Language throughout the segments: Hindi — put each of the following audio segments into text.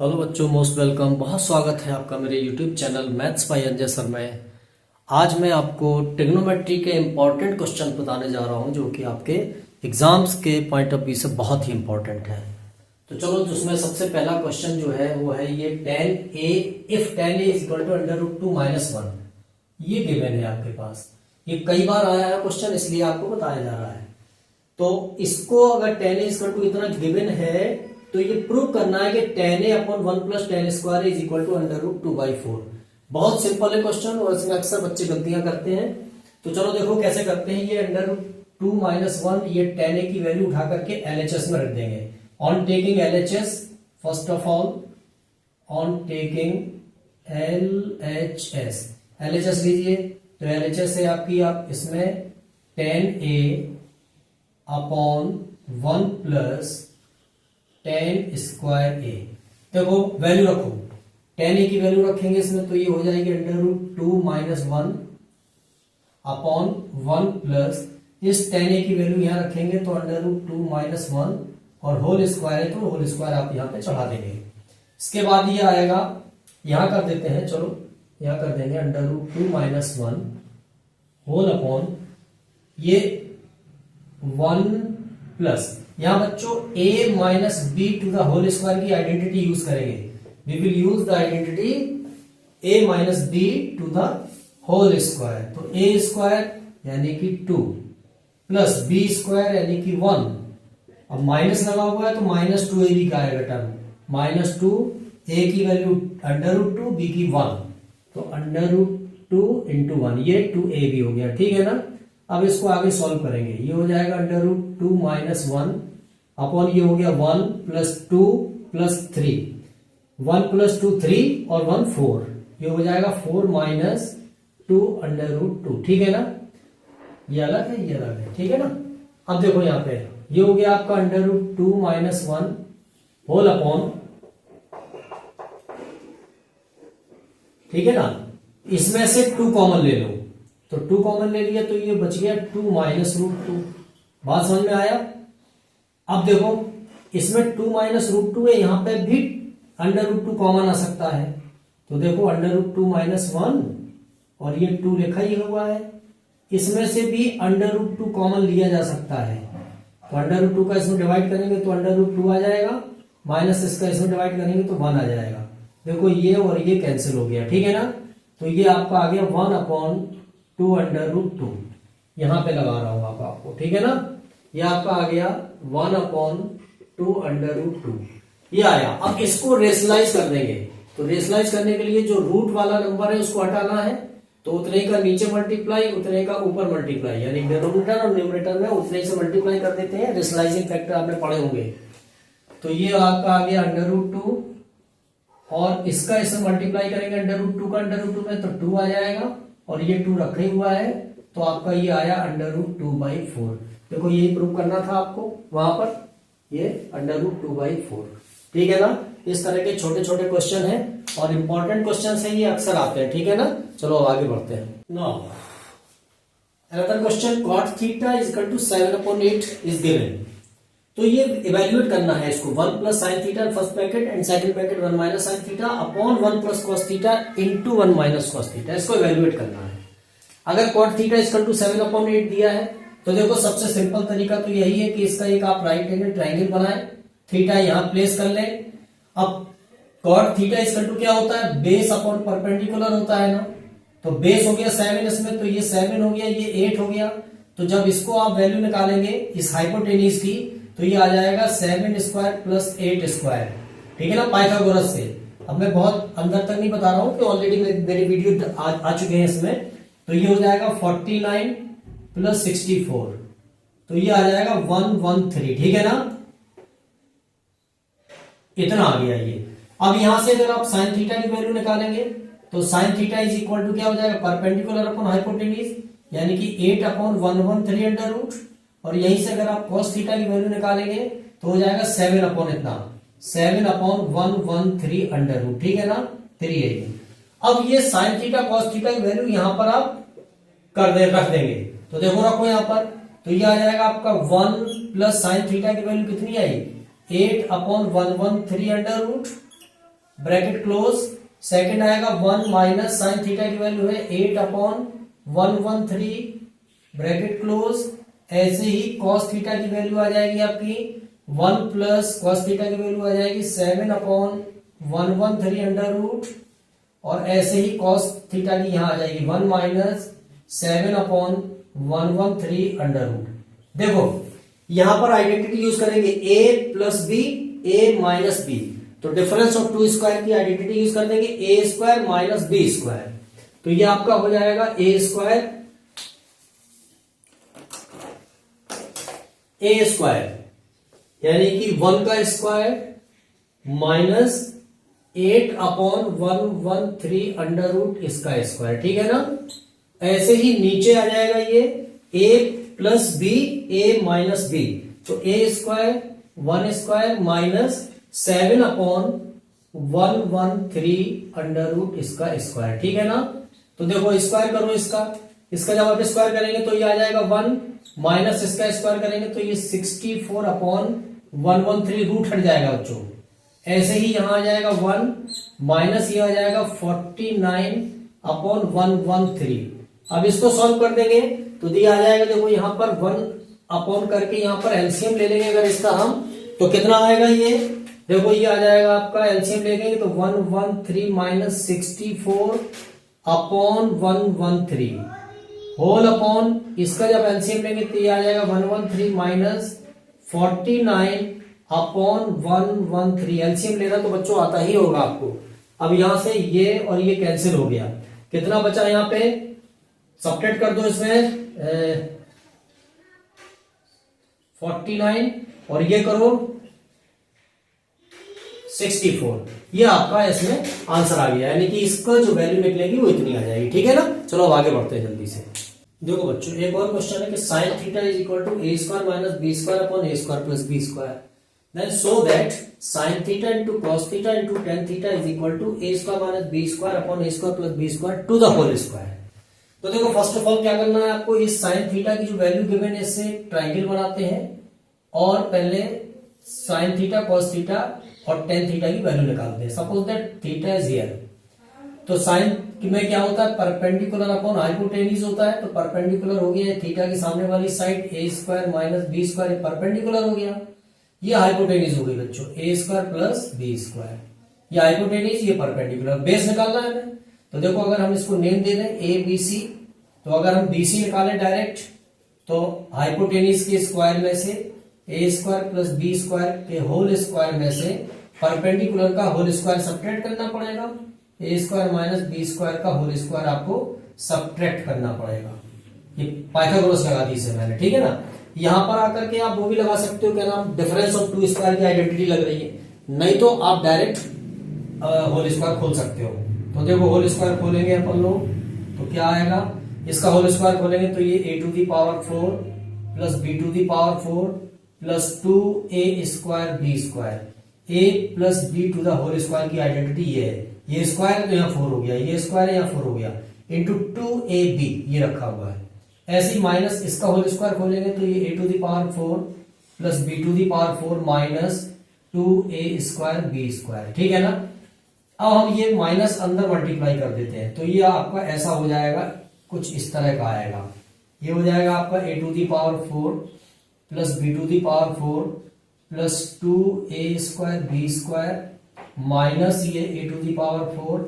हेलो बच्चों, मोस्ट वेलकम। बहुत स्वागत है आपका मेरे YouTube channel maths by Anjay sir में। आज मैं आपको ट्रिग्नोमेट्री के इम्पोर्टेंट क्वेश्चन बताने जा रहा हूं जो कि आपके एग्जाम्स के पॉइंट ऑफ व्यू से बहुत ही इम्पोर्टेंट है। तो चलो, उसमें सबसे पहला क्वेश्चन जो है वो है ये tan a if tan a is equal to under root 2 minus 1। ये गिवन है आपके पास, ये कई बार आया है क्वेश्चन, इसलिए आपको बताया जा रहा है। तो इसको अगर tan a इक्वल टू इतना गिवन है तो ये प्रूव करना है कि tan a upon 1 plus tan square is equal to under root 2/4। बहुत सिंपल है क्वेश्चन और इसमें अक्सर बच्चे गलतियां करते हैं। तो चलो देखो कैसे करते हैं। ये अंडर रूट 2 माइनस 1 ये tan a की वैल्यू उठा करके LHS में रख देंगे। On taking LHS, first of all on taking LHS लीजिए। तो LHS है आपकी, आप इसमें tan a upon 1 plus tan square a। देखो वैल्यू रखो, tan a की वैल्यू रखेंगे इसमें, तो ये हो जाएगी under root 2 minus 1 upon 1 plus इस tan a की वैल्यू यहां रखेंगे तो अंडर रूट 2 माइनस 1 और होल स्क्वायर है तो होल स्क्वायर आप यहां पे चढ़ा देंगे। इसके बाद ये आएगा, यहां कर देते हैं, चलो यहां कर देंगे under root 2 minus 1 whole upon ये 1 प्लस, यहां बच्चों a minus B to the whole square की आइडेंटिटी यूज करेंगे। We will use the identity a minus B to the whole square. तो a स्क्वायर यानी कि 2 प्लस b स्क्वायर यानी कि 1। अब माइनस लगा हुआ है तो माइनस 2ab का आएगा टर्म, माइनस 2 a की वैल्यू अंडर रूट 2 b की 1, तो अंडर रूट 2 इंटू 1 ये 2ab हो गया, ठीक है ना। अब इसको आगे सॉल्व करेंगे, ये हो जाएगा अंडर रूट 2 माइनस 1 अपॉन ये हो गया 1 प्लस 2 प्लस 3, 1 प्लस 2 3 और 1 4, ये हो जाएगा 4 माइनस 2 अंडर रूट 2, ठीक है ना। ये अलग है, ये अलग है, ठीक है ना। अब देखो यहाँ पे ये हो गया आपका under root 2 minus 1 whole upon, ठीक है ना। इसमें से 2 कॉमन ले लो, तो 2 कॉमन ले लिया तो ये बच गया 2 माइनस रूट 2। बात समझ में आया। अब देखो इसमें 2 माइनस रूट 2 है, यहां पे भी अंडर रूट 2 कॉमन आ सकता है। तो देखो अंडर रूट 2 माइनस 1 और ये 2 लिखा ही हुआ है, इसमें से भी अंडर रूट 2 कॉमन लिया जा सकता है। तो अंडर रूट 2 का इसमें डिवाइड करेंगे तो अंडर रूट 2 आ जाएगा, माइनस इसका इसमें डिवाइड करेंगे तो 1 आ जाएगा। देखो ये और ये कैंसिल हो गया, ठीक है ना। तो ये आपका आ गया 1 अपॉन 2 अंडर रूट 2, यहां पे लगा रहा हूं आपको, ठीक है ना। ये आपका आ गया 1 अपॉन 2 अंडर रूट 2, ये आया। अब इसको रेशनलाइज कर देंगे, तो रेशनलाइज करने के लिए जो रूट वाला नंबर है उसको हटाना है, तो उतने का नीचे मल्टीप्लाई उतने का ऊपर मल्टीप्लाई, यानी डिनोमिनेटर और न्यूमरेटर में उतने से मल्टीप्लाई कर देते हैं। रेशनलाइजिंग फैक्टर आपने पढ़े होंगे। तो ये आपका आ गया अंडर रूट 2 और इसका इसमें मल्टीप्लाई करेंगे अंडर रूट 2 का अंडर रूट 2 में, तो 2 आ जाएगा और ये 2 रखा ही हुआ है, तो आपका ये आया अंडर रूट 2/4। देखो यही प्रूव करना था आपको वहां पर, ये अंडर रूट 2/4, ठीक है ना। इस तरह के छोटे छोटे क्वेश्चन हैं और इंपॉर्टेंट क्वेश्चन है, ये अक्सर आते हैं, ठीक है ना। चलो आगे बढ़ते हैं। Now another question, cot theta is equal to 7/8 is given. तो ये इवेल्युएट करना है इसको, 1 plus sine theta first bracket and second bracket 1 minus sine theta upon 1 plus cos theta into 1 minus cos theta, इसको इवेल्युएट करना है। अगर cot थीटा इक्वल टू 7/8 दिया है तो देखो सबसे सिंपल तरीका तो यही है कि इसका एक आप राइट एंगल ट्राइंगल बनाए, थीटा यहां प्लेस कर ले। अब cot थीटा इक्वल टू क्या होता है, बेस अपॉन परपेंडिकुलर होता है ना। तो बेस हो गया 7 इसमें, तो ये 7 हो गया, ये 8 हो गया। तो जब इसको आप वैल्यू निकालेंगे इस हाइपोटेन्यूज की, तो ये आ जाएगा 7 स्क्वायर प्लस 8 स्क्वायर, ठीक है ना, पाइथागोरस से। अब मैं बहुत अंदर तक नहीं बता रहा हूं कि ऑलरेडी मेरी वीडियो आ चुके हैं इसमें। तो ये हो जाएगा 49 प्लस 64, तो ये आ जाएगा 113, ठीक है ना। इतना आ गया ये। अब यहां से अगर आप साइन थीटा की वैल्यू निकालेंगे तो sine theta is equal to क्या हो जाएगा, परपेंडिकुलर अपॉन हाइपोटेन्यूज, यानी कि 8 अपॉन 113 अंडर रूट, और यहीं से अगर आप cos थीटा की वैल्यू निकालेंगे तो हो जाएगा 7 अपॉन इतना, 7 अपॉन 113 अंडर रूट, ठीक है ना, 380। अब ये साइन थीटा cos थीटा की वैल्यू यहां पर आप रख देंगे, तो देखो रखो यहां पर, तो ये आ जाएगा आपका 1 प्लस साइन थीटा की वैल्यू कितनी आई, 8 upon 113 under root bracket close, second आएगा 1 माइनस साइन थीटा की वैल्यू है 8/113 ब्रैकेट क्लोज। ऐसे ही कॉस थीटा की वैल्यू आ जाएगी आपकी 1 प्लस कॉस थीटा की वैल्यू आ जाएगी 7/113 अंडर रूट, और ऐसे ही कॉस थीटा की यहां आ जाएगी 1 माइनस 7/113 अंडर रूट। देखो यहां पर आइडेंटिटी यूज करेंगे a plus B, a minus B, तो डिफरेंस ऑफ टू स्क्वायर की आइडेंटिटी यूज कर देंगे A square minus B square, तो ये आपका हो जाएगा ए स्क्वायर यानी कि 1 का स्क्वायर माइनस 8/113 अंडर रूट इसका स्क्वायर, ठीक है ना। ऐसे ही नीचे आ जाएगा ये a plus B, a minus B, तो a square 1 square minus 7/113 under root इसका स्क्वायर, ठीक है ना। तो देखो स्क्वायर करो इसका जब आप स्क्वायर करेंगे तो ये आ जाएगा 1 माइनस इसका स्क्वायर करेंगे तो ये 64/113 रूट हट जाएगा बच्चों। ऐसे ही यहां आ जाएगा 1 माइनस ये आ जाएगा 49/113। अब इसको सॉल्व कर देंगे तो दिया आ जाएगा, देखो यहां पर 1 करके यहां पर एलसीएम ले लेंगे अगर इसका हम, तो कितना आएगा ये, देखो ये आ जाएगा आपका एलसीएम लेंगे तो 113 माइनस 64/113 होल अपॉन इसका जब एलसीएम लेंगे तो ये आ जाएगा 113 माइनस 49/113। एलसीएम लेना तो बच्चों आता ही होगा आपको। अब यहां से ये और ये कैंसिल हो गया, कितना बचा यहां पे, सब्ट्रैक्ट कर दो इसमें 49 और ये करो 64, ये आपका इसमें आंसर आ गया, यानी कि इसका जो वैल्यू निकलेगी वो इतनी आ जाएगी, ठीक है ना। चलो अब आगे बढ़ते हैं जल्दी से। देखो बच्चों एक और क्वेश्चन है कि sine theta is equal to A square minus B square upon A square plus B square, then so that sine theta into cos theta into tan theta is equal to A square minus B square upon A square plus B square to the whole square. तो देखो फर्स्ट ऑफ ऑल क्या करना है आपको, इस साइन थीटा की जो वैल्यू गिवन है इससे ट्राइंगल बनाते हैं और पहले साइन थीटा कॉस थीटा और टेन थीटा की वैल्यू निकालते हैं। Suppose that theta is here, तो साइन में क्या होता है, परपेंडिकुलर अपॉन हाइपोटेन्यूज होता है, तो परपेंडिकुलर हो गया थीटा की सामने वाली side A square minus B square perpendicular हो गया, ये हाइपोटेन्यूज हो गई बच्चों A square plus B square, ये हाइपोटेन्यूज ये परपेंडिकुलर, बेस निकालना है हमें। तो देखो अगर हम इसको नेम दे दें ए बी सी, तो अगर हम बी सी निकालें डायरेक्ट तो हाइपोटेन्यूज के स्क्वायर में से ए स्क्वायर प्लस बी स्क्वायर के होल स्क्वायर में से परपेंडिकुलर का होल स्क्वायर सब्ट्रैक्ट करना पड़ेगा, ए स्क्वायर माइनस बी स्क्वायर का होल स्क्वायर आपको सब्ट्रैक्ट करना पड़ेगा। ये पाइथागोरस लगा दी इसे मैंने, ठीक है ना। यहां पर आकर के आप वो भी लगा सकते हो, क्या नाम, डिफरेंस ऑफ टू स्क्वायर की आइडेंटिटी लग रही है, नहीं तो आप डायरेक्ट होल स्क्वायर खोल सकते हो। तो देखो होल स्क्वायर खोलेंगे अपन लोग तो क्या आएगा, इसका होल स्क्वायर खोलेंगे तो ये a to the power 4 plus b to the power 4 plus 2a square b square, a plus b to the whole square की आइडेंटिटी ये है, ये स्क्वायर तो यहाँ 4 हो गया, ये स्क्वायर यहाँ 4 हो गया, इंटू 2ab ये रखा हुआ है। ऐसे ही माइनस इसका होल स्क्वायर खोलेंगे तो ये a to the power 4 plus b to the power 4 minus 2a square b square, ठीक है ना। अब हम ये माइनस अंदर मल्टीप्लाई कर देते हैं तो ये आपका ऐसा हो जाएगा, कुछ इस तरह का आएगा, ये हो जाएगा आपका a to the power 4 plus b to the power 4 plus 2a square b square minus ये a टू दी पावर 4,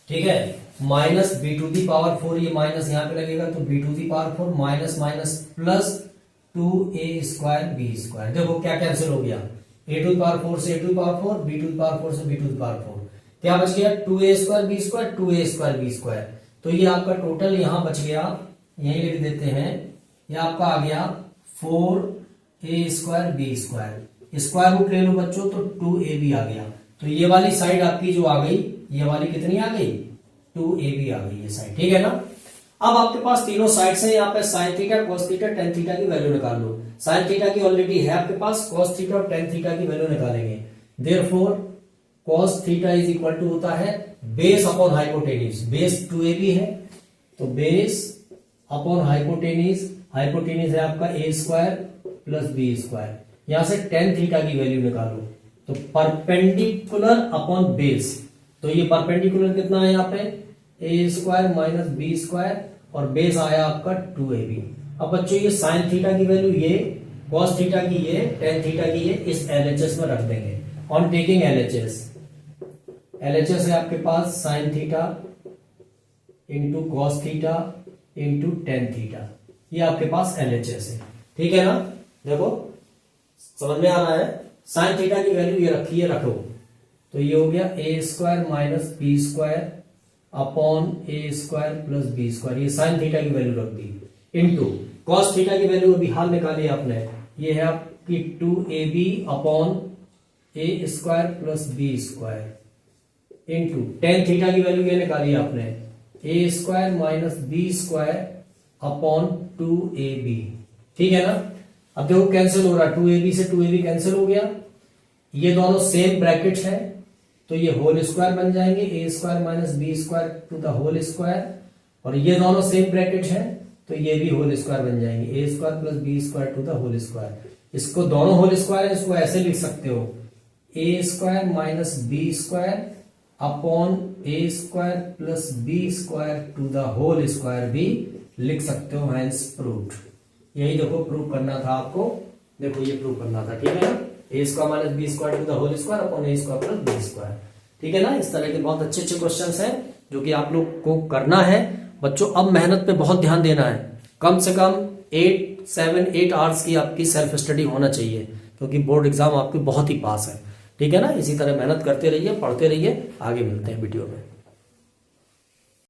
ठीक है, minus b to the power 4, ये माइनस यहां पे लगेगा तो b to the power 4 minus minus plus 2a square b square. देखो क्या कैंसिल हो गया, a टू दी पावर 4 से a to the power 4, b to the power 4 से b टू दी पावर 4, क्या बच गया 2a square b square 2a square b square. तो ये आपका टोटल यहां बच गया, यही लिख देते हैं, ये आपका आ गया 4a square b square, square root ले लो बच्चों तो 2ab आ गया। तो ये वाली साइड आपकी जो आ गई, ये वाली कितनी आ गई, 2ab आ गई ये साइड, ठीक है ना। अब आपके पास तीनों साइड से यहाँ पे sine theta cos theta tan theta की वैल्यू निकाल लो। साइन थीटा की ऑलरेडी है आपके पास, कॉस थीटा और टेन थीटा की वैल्यू निकालेंगे। Therefore cos theta is equal to होता है base upon hypotenuse, base 2ab है तो बेस अपॉन हाइपोटेन्यूज, हाइपोटेन्यूज है आपका a square plus B square. यहां से टेन थीटा की वैल्यू निकालो, तो परपेंडिकुलर अपॉन बेस, तो ये परपेंडिकुलर कितना है यहाँ पे ए स्क्वायर माइनस बी स्क्वायर और बेस आया आपका 2ab। अब बच्चों ये साइन थीटा की वैल्यू ये, कॉस थीटा की ये, टेन थीटा की ये इस एलएचएस में रख देंगे ऑन टेकिंग एलएचएस। एलएचएस है आपके पास sine theta into cos theta into tan theta, ये आपके पास एलएचएस है। ठीक है ना, देखो समझ में आ रहा है। साइन थीटा की वैल्यू ये रखी है, रखो, तो ये हो गया A square minus B square upon A square plus B square, ये साइन थीटा की वैल्यू रख दी, इंटू कॉस थीटा की वैल्यू अभी हाल निकाली आपने, ये है आपकी 2ab upon A square plus B square into tan theta की वैल्यू ये निकाली आपने, A square minus B square upon 2ab। ठीक है ना, अब देखो कैंसिल हो रहा है, 2ab से 2ab कैंसिल हो गया, ये दोनों सेम ब्रैकेट है तो ये होल स्क्वायर बन जाएंगे, A square minus B square to the whole square, और ये दोनों सेम ब्रैकेट है तो ये भी होल स्क्वायर बन जाएंगे, A square plus B square to the whole square. इसको दोनों होल स्क्वायर है, इसको ऐसे लिख सकते हो A square minus B square upon A square plus B square to the whole square भी लिख सकते हो, हैंस प्रूव्ड। यही देखो प्रूव करना था आपको, देखो ये प्रूव करना था। ठीक है ना, A square minus B square to the whole square upon A square plus B square. ठीक है ना, इस तरह के बहुत अच्छे अच्छे क्वेश्चंस हैं जो कि आप लोग को करना है बच्चों। अब मेहनत पे बहुत ध्यान देना है, कम से कम 7-8 आवर्स की आपकी सेल्फ स्टडी होना चाहिए, क्योंकि बोर्ड एग्जाम आपके बहुत ही पास है। ठीक है ना, इसी तरह मेहनत करते रहिए, पढ़ते रहिए, आगे मिलते हैं वीडियो में।